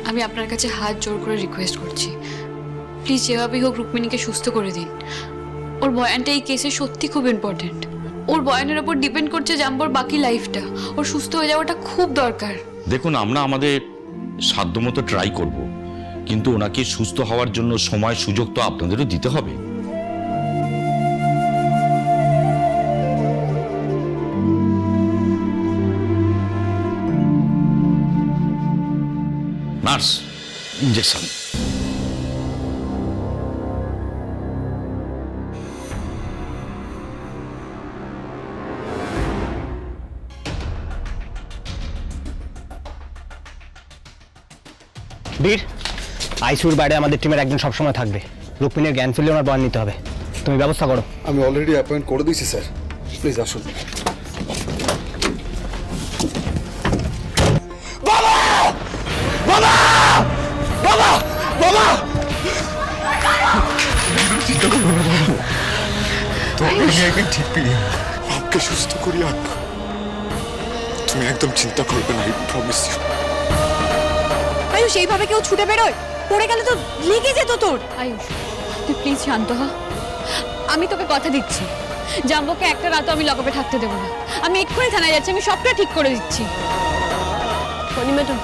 আমি আপনার কাছে হাত জোর করে রিকোয়েস্ট করছি, প্লিজ যেভাবেই হোক রুক্মিণীকে সুস্থ করে দিন। ওর বয়ানটা এই কেসে সত্যি খুব ইম্পর্টেন্ট। ওর বয়ানের ওপর ডিপেন্ড করছে জাম্বোর বাকি লাইফটা। ওর সুস্থ হয়ে যাওয়াটা খুব দরকার। দেখুন, আমরা আমাদের সাধ্যমতো ট্রাই করব, কিন্তু ওনাকে সুস্থ হওয়ার জন্য সময় সুযোগ তো আপনাদেরও দিতে হবে। Nurse, injection. বীর, আইসিইউর বাইরে আমাদের টিমের একজন সবসময় থাকবে। রুক্মিণীর জ্ঞান ফিরলে ওনার বয়ান নিতে হবে। তুমি ব্যবস্থা করো। আমি অলরেডি অ্যাপয়েন্ট করে দিয়েছি স্যার, প্লিজ আসুন। বাবা! বাবা! বাবা! বাবা! ঠিক পেয়ে বাপকে সুস্থ করি আনবো, তুমি একদম চিন্তা করবে না, আই প্রমিস ইউ। আয়ুষ, এইভাবে কেউ ছুটে বেরোয়? পড়ে গেলে তো লেগে যেত তোর। আয়ুষ, তুই প্লিজ শান্ত হ। আমি তোকে কথা দিচ্ছি, জাম্বোকে একটা রাতও আমি লকআপে থাকতে দেবো না। আমি এক্ষুনি থানায় যাচ্ছি, আমি সবটা ঠিক করে দিচ্ছি। মনি ম্যাডাম,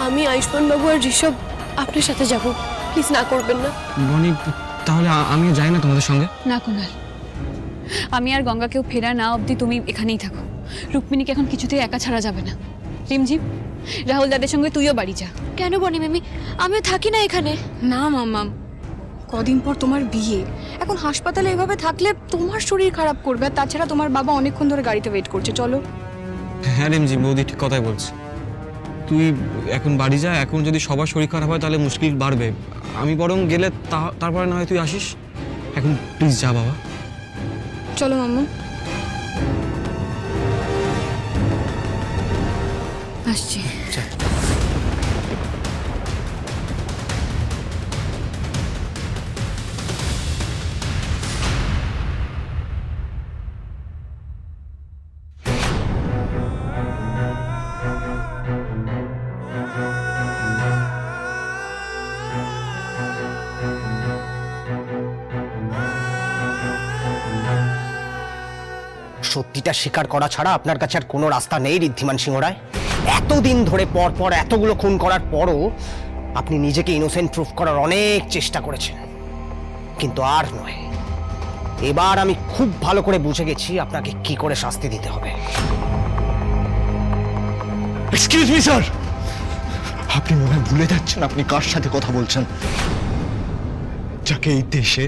আমি আয়ুষ্মান বাবু আর ঋষভ আপনার সাথে যাব, প্লিজ না করবেন না। বনি, তাহলে আমিও যাই না তোমাদের সঙ্গে? না কুনাল, আমি আর গঙ্গাকেও ফেরা না অবধি তুমি এখানেই থাকো। রুক্মিণীকে এখন কিছুতেই একা ছাড়া যাবে না। রিমঝিম, রাহুল দাদের সঙ্গে তুইও বাড়ি যা। কেন বনি মামি, আমিও থাকি না এখানে। না মাম্মা, কদিন পর তোমার বিয়ে, এখন হাসপাতালে এভাবে থাকলে তোমার শরীর খারাপ করবে। আর তাছাড়া তোমার বাবা অনেকক্ষণ ধরে গাড়িতে ওয়েট করছে। চলো। হ্যাঁ রিমজি, বৌদি ঠিক কথাই বলছে। তুই এখন বাড়ি যা, এখন যদি সবার শরীর খারাপ হয় তাহলে মুশকিল বাড়বে। আমি বরং গেলে তারপরে না হয় তুই আসিস। এখন প্লিজ যা বাবা। চলো মাম্মা। আসছি। সত্যিটা স্বীকার করা ছাড়া আপনার কাছে আর কোনো রাস্তা নেই ঋদ্ধিমান সিংহ রায়। এতদিন ধরে পর পর এতগুলো খুন করার পরও আপনি নিজেকে ইনোসেন্ট প্রুফ করার অনেক চেষ্টা করেছেন, কিন্তু আর নয়। এবার আমি খুব ভালো করে বুঝে গেছি আপনাকে কি করে শাস্তি দিতে হবে। এক্সকিউজ মি স্যার, আপনি মনে হয় ভুলে যাচ্ছেন আপনি কার সাথে কথা বলছেন। যাকে এই দেশে,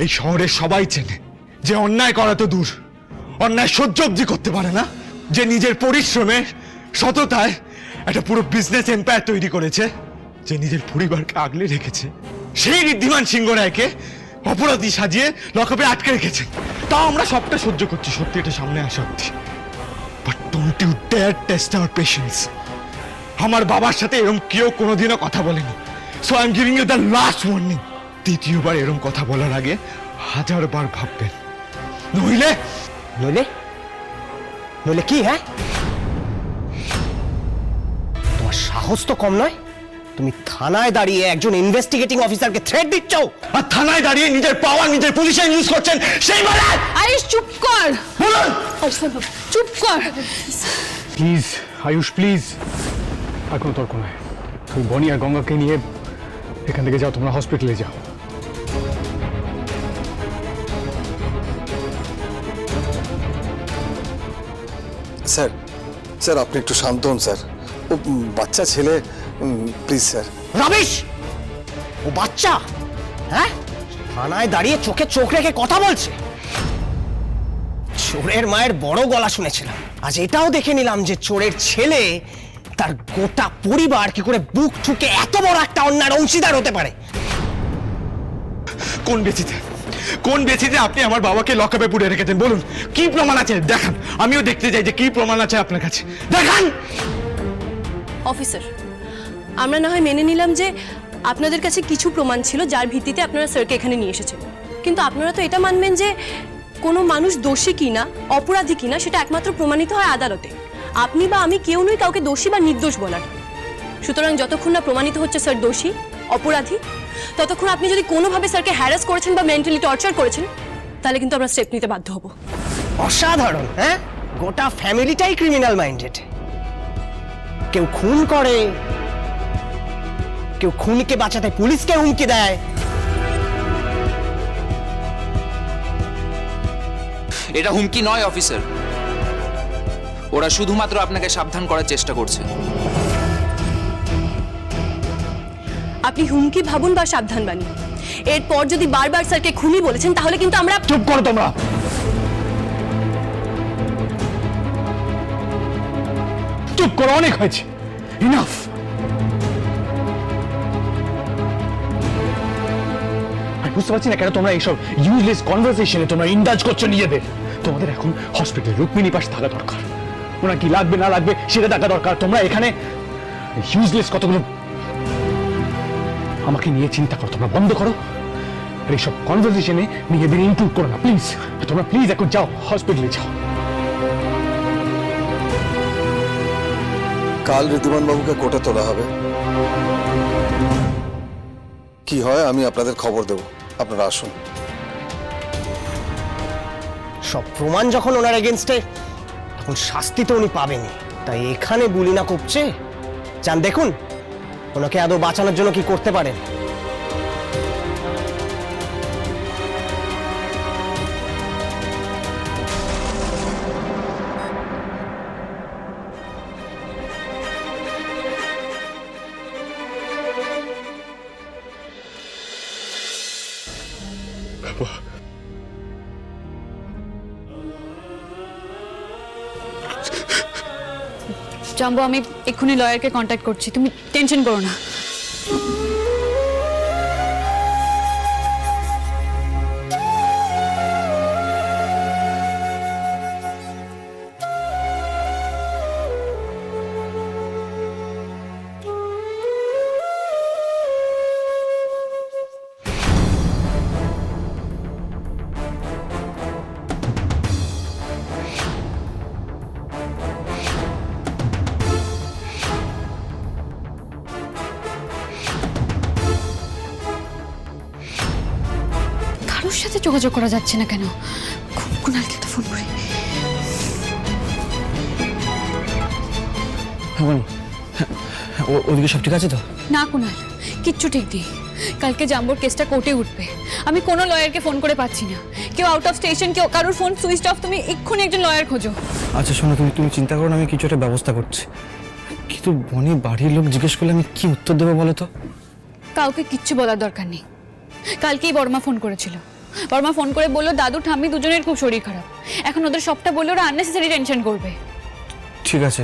এই শহরে সবাই চেনে, যে অন্যায় করা তো দূর, অন্যায় সহ্য অবধি করতে পারে না, যে নিজের পরিশ্রমে সততায় একটা পুরো বিজনেস এম্পায়ার তৈরি করেছে, যে নিজের পরিবারকে আগলে রেখেছে, সেই ঋদ্ধিমান সিংহ রায়কে অপরাধী সাজিয়ে লকআপে আটকে রেখেছেন। তাও আমরা সবটা সহ্য করছি, সত্যি এটা সামনে আসা অবধি। But don't you dare test our patience. আমার বাবার সাথে এরকম কেউ কোনোদিনও কথা বলেনি, so I am giving you the last warning. দ্বিতীয়বার এরকম কথা বলার আগে 1000বার ভাববেন, নইলে নইলে নইলে কি? হ্যাঁ, তোমার সাহস তো কম নয়। তুমি থানায় দাঁড়িয়ে একজন ইনভেস্টিগেটিং অফিসারকে থ্রেট দিচ্ছ, আর থানায় দাঁড়িয়ে নিজের পাওয়ার নিজের পজিশন ইউজ করছেন। সেই বলে আয়ুষ চুপ কর, চুপ কর। Please Ayush, please. আর কোনো তর্ক নয়। তুমি বনি আর গঙ্গাকে নিয়ে এখান থেকে যাও, তোমরা হসপিটালে যাও। স্যার, স্যার আপনি একটু শান্ত হন স্যার। ও বাচ্চা ছেলে, প্লিজ স্যার। রমেশ, ও বাচ্চা? হ্যাঁ, থানায় দাঁড়িয়ে চোখে চোখ রেখে কথা বলছে। চোরের মায়ের বড় গলা শুনেছিলাম, আজ এটাও দেখে নিলাম যে চোরের ছেলে তার গোটা পরিবার কি করে বুক ঠুকে এত বড় একটা অন্যায়ের অংশীদার হতে পারে। কোন বেচিতে, কোন বেচিতে আপনি আমার বাবাকে লকআপে পুরে রেখেছেন? বলুন, কি প্রমাণ আছে দেখান। আমিও দেখতে চাই যে কি প্রমাণ আছে আপনার কাছে, দেখান। অফিসার, আমরা না হয় মেনে নিলাম যে আপনাদের কাছে কিছু প্রমাণ ছিল যার ভিত্তিতে আপনারা স্যারকে এখানে নিয়ে এসেছেন, কিন্তু আপনারা তো এটা মানবেন যে কোনো মানুষ দোষী কিনা অপরাধী কিনা সেটা একমাত্র প্রমাণিত হয় আদালতে। আপনি বা আমি কেউ নই কাউকে দোষী বা নির্দোষ বলার। সুতরাং যতক্ষণ না প্রমাণিত হচ্ছে স্যার দোষী অপরাধী, ততক্ষণ আপনি যদি কোনোভাবে স্যারকে হ্যারাস করেছেন বা মেন্টালি টর্চার করেছেন, তাহলে কিন্তু আমরা স্টেপ নিতে বাধ্য হব। অসাধারণ, হ্যাঁ? গোটা ফ্যামিলিটাই ক্রিমিনাল মাইন্ডেড। কেউ খুন করে, কেউ খুনিকে বাঁচাতে পুলিশকে হুমকি দেয়। এটা হুমকি নয় অফিসার, ওরা শুধুমাত্র আপনাকে সাবধান করার চেষ্টা করছে। আপনি হুমকি ভাবুন বা সাবধান বানি, এরপর যদি বারবার স্যারকে খুনি বলেছেন তাহলে কিন্তু আমরা চুপ করো তোমরা। চুপ করো, অনেক হয়েছে, ইনাফ। আমি বুঝতে পারছি না কেন তোমরা এইসব ইউজলেস কনভারসেশনে তোমরা ইন্ডালজ করছো নিজেদের। তোমাদের এখন হসপিটালে রুক্মিণী পাশে থাকা দরকার, ওনার কি লাগবে না লাগবে সেটা দেখা দরকার। তোমরা এখানে ইউজলেস কতগুলো আমাকে নিয়ে চিন্তা করো, তোমরা বন্ধ করো। আর এইসব কনভারসেশনে নিজেদের ইনক্লুড করো না প্লিজ। তোমরা প্লিজ এখন যাও, হসপিটালে যাও। কাল ঋদ্ধিমান বাবুকে কোর্টে তোলা হবে, কি হয় আমি আপনাদের খবর দেব, আপনারা আসুন। সব প্রমাণ যখন ওনার এগেনস্টে, তখন শাস্তি তো উনি পাবেনই। তাই এখানে বুলি না কপছে। চান দেখুন ওনাকে আদৌ বাঁচানোর জন্য কি করতে পারেন। জাম্বো, আমি এক্ষুনি লয়ারকে কন্ট্যাক্ট করছি, তুমি টেনশন করো না। কারোর সাথে যোগাযোগ করা যাচ্ছে না কেন? কুনালকে একটা ফোন করি। ওদিকে সব ঠিক আছে তো? না কুনাল, কিচ্ছু ঠিক নেই। কালকে জাম্বোর কেসটা কোর্টে উঠবে। আমি কোনো লয়ারকে ফোন করে পাচ্ছি না, কেউ আউট অফ স্টেশন, কেউ কারোর ফোন সুইচ অফ। তুমি এক্ষুনি একজন লয়ার খোঁজো। আচ্ছা শোনো, তুমি চিন্তা করো না, আমি কিছু একটা ব্যবস্থা করছি। কিন্তু বনি বাড়ির লোক জিজ্ঞেস করলে আমি কি উত্তর দেবো বলো তো? কাউকে কিচ্ছু বলার দরকার নেই। কালকেই বর্মা ফোন করেছিল। বর্মা ফোন করে বললো দাদু ঠাম্মি দুজনের খুব শরীর খারাপ। এখন ওদের সবটা বললে ওরা আননেসেসারি টেনশন করবে। ঠিক আছে,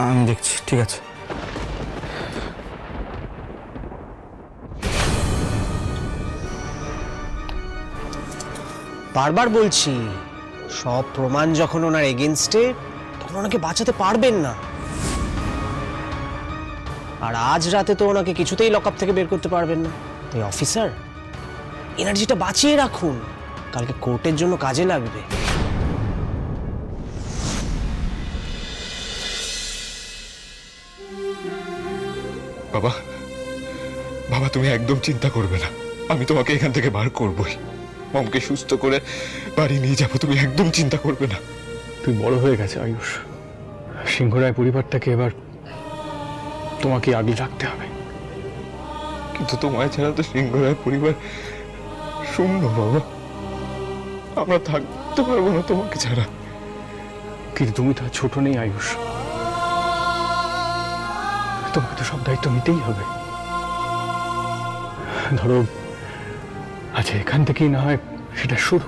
আমি দেখছি। ঠিক আছে। বারবার বলছি, সব প্রমাণ যখন ওনার এগেনস্টে, তখন ওনাকে বাঁচাতে পারবেন না। আর আজ রাতে তো ওনাকে কিছুতেই লকআপ থেকে বের করতে পারবেন না। তাই অফিসার, এনার্জিটা বাঁচিয়ে রাখুন, কালকে কোর্টের জন্য কাজে লাগবে। বাবা, বাবা তুমি একদম চিন্তা করবে না, আমি তোমাকে এখান থেকে বার করবই। মমকে সুস্থ করে বাড়ি নিয়ে যাবো, তুমি একদম চিন্তা করবে না। তুই বড় হয়ে গেছে আয়ুষ, সিংহরায় পরিবারটাকে এবার তোমাকে আগলে রাখতে হবে। কিন্তু তোমায় ছাড়া তো সিংহরায় পরিবার শূন্য বাবা, আমরা থাকতে পারবো না তোমাকে ছাড়া। কিন্তু তুমি তো আর ছোট নেই আয়ুষ, তোমাকে তো সব দায়িত্ব নিতেই হবে। ধরো আচ্ছা, এখান থেকেই না হয় সেটা শুরু।